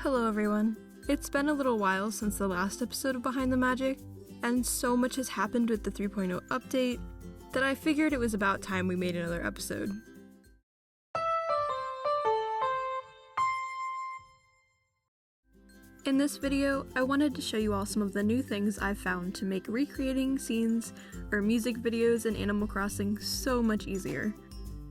Hello everyone. It's been a little while since the last episode of Behind the Magic, and so much has happened with the 3.0 update that I figured it was about time we made another episode. In this video, I wanted to show you all some of the new things I've found to make recreating scenes or music videos in Animal Crossing so much easier.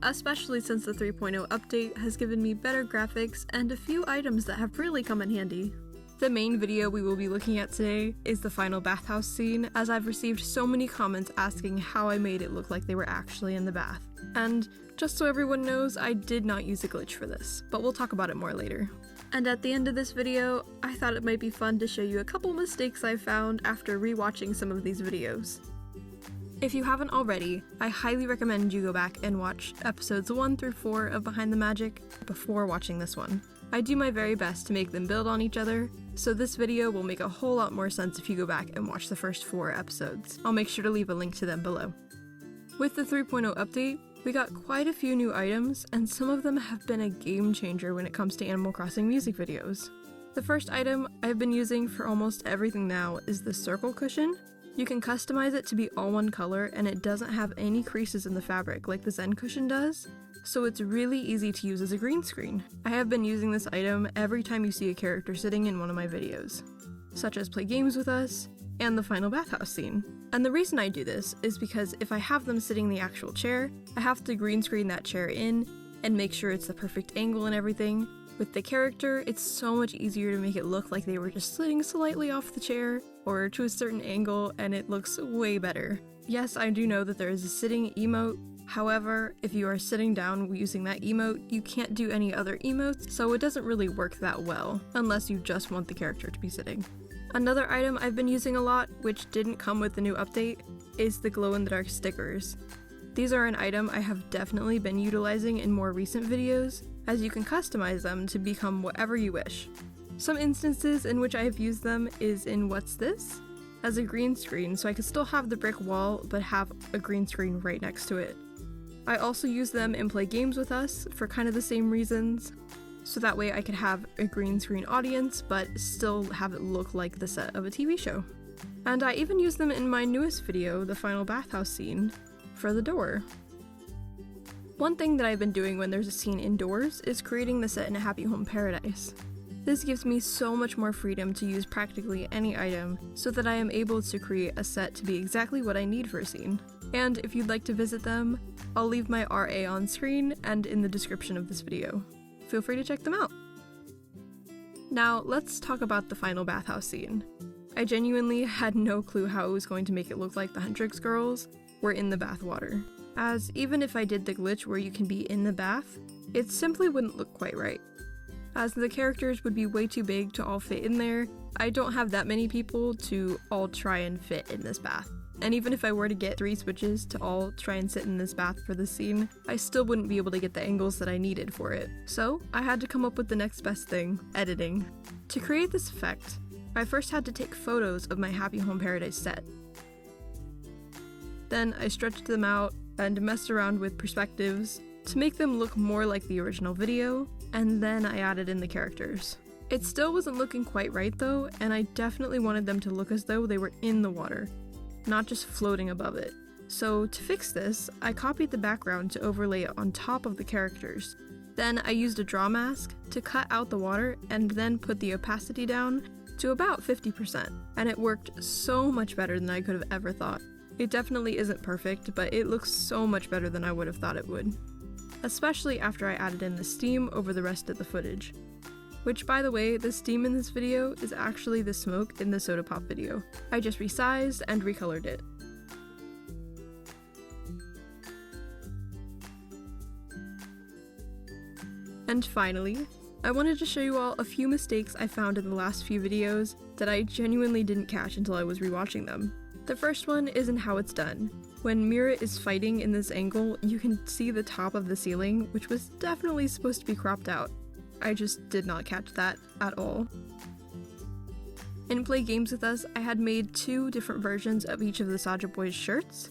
Especially since the 3.0 update has given me better graphics and a few items that have really come in handy. The main video we will be looking at today is the final bathhouse scene, as I've received so many comments asking how I made it look like they were actually in the bath. And just so everyone knows, I did not use a glitch for this, but we'll talk about it more later. And at the end of this video, I thought it might be fun to show you a couple mistakes I found after rewatching some of these videos. If you haven't already, I highly recommend you go back and watch episodes 1 through 4 of Behind the Magic before watching this one. I do my very best to make them build on each other, so this video will make a whole lot more sense if you go back and watch the first 4 episodes. I'll make sure to leave a link to them below. With the 3.0 update, we got quite a few new items, and some of them have been a game changer when it comes to Animal Crossing music videos. The first item I've been using for almost everything now is the circle cushion. You can customize it to be all one color, and it doesn't have any creases in the fabric like the Zen cushion does, so it's really easy to use as a green screen. I have been using this item every time you see a character sitting in one of my videos, such as Play Games With Us and the final bathhouse scene. And the reason I do this is because if I have them sitting in the actual chair, I have to green screen that chair in and make sure it's the perfect angle and everything. With the character, it's so much easier to make it look like they were just sitting slightly off the chair or to a certain angle, and it looks way better. Yes, I do know that there is a sitting emote. However, if you are sitting down using that emote, you can't do any other emotes, so it doesn't really work that well, unless you just want the character to be sitting. Another item I've been using a lot, which didn't come with the new update, is the glow-in-the-dark stickers. These are an item I have definitely been utilizing in more recent videos, as you can customize them to become whatever you wish. Some instances in which I have used them is in What's This? As a green screen, so I could still have the brick wall, but have a green screen right next to it. I also use them in Play Games With Us for kind of the same reasons, so that way I could have a green screen audience, but still have it look like the set of a TV show. And I even use them in my newest video, the final bathhouse scene, for the door. One thing that I've been doing when there's a scene indoors is creating the set in a happy home paradise. This gives me so much more freedom to use practically any item so that I am able to create a set to be exactly what I need for a scene. And if you'd like to visit them, I'll leave my RA on screen and in the description of this video. Feel free to check them out. Now let's talk about the final bathhouse scene. I genuinely had no clue how I was going to make it look like the Huntrix girls were in the bathwater, as even if I did the glitch where you can be in the bath, it simply wouldn't look quite right. As the characters would be way too big to all fit in there, I don't have that many people to all try and fit in this bath. And even if I were to get 3 switches to all try and sit in this bath for the scene, I still wouldn't be able to get the angles that I needed for it. So I had to come up with the next best thing, editing. To create this effect, I first had to take photos of my Happy Home Paradise set. Then I stretched them out and messed around with perspectives to make them look more like the original video, and then I added in the characters. It still wasn't looking quite right though, and I definitely wanted them to look as though they were in the water, not just floating above it. So to fix this, I copied the background to overlay it on top of the characters. Then I used a draw mask to cut out the water and then put the opacity down to about 50%, and it worked so much better than I could have ever thought. It definitely isn't perfect, but it looks so much better than I would have thought it would. Especially after I added in the steam over the rest of the footage. Which, by the way, the steam in this video is actually the smoke in the soda pop video. I just resized and recolored it. And finally, I wanted to show you all a few mistakes I found in the last few videos that I genuinely didn't catch until I was rewatching them. The first one is in how it's done. When Mira is fighting in this angle, you can see the top of the ceiling, which was definitely supposed to be cropped out. I just did not catch that at all. In Play Games With Us, I had made 2 different versions of each of the Saja boys' shirts,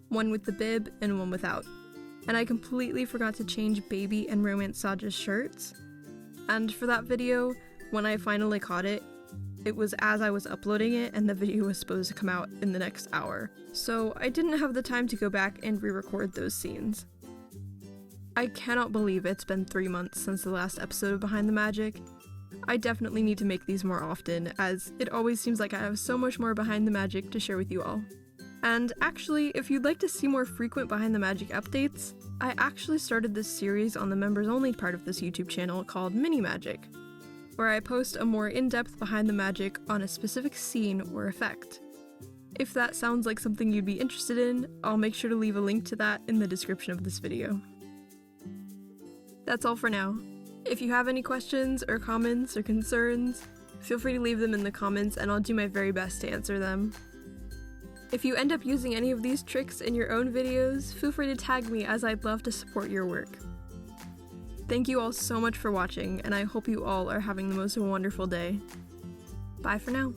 one with the bib and one without. And I completely forgot to change Baby and Romance Saja's shirts. And for that video, when I finally caught it, it was as I was uploading it and the video was supposed to come out in the next hour, so I didn't have the time to go back and re-record those scenes. I cannot believe it's been 3 months since the last episode of Behind the Magic. I definitely need to make these more often, as it always seems like I have so much more Behind the Magic to share with you all. And actually, if you'd like to see more frequent Behind the Magic updates, I actually started this series on the members-only part of this YouTube channel called Mini Magic, where I post a more in-depth Behind the Magic on a specific scene or effect. If that sounds like something you'd be interested in, I'll make sure to leave a link to that in the description of this video. That's all for now. If you have any questions or comments or concerns, feel free to leave them in the comments and I'll do my very best to answer them. If you end up using any of these tricks in your own videos, feel free to tag me, as I'd love to support your work. Thank you all so much for watching, and I hope you all are having the most wonderful day. Bye for now.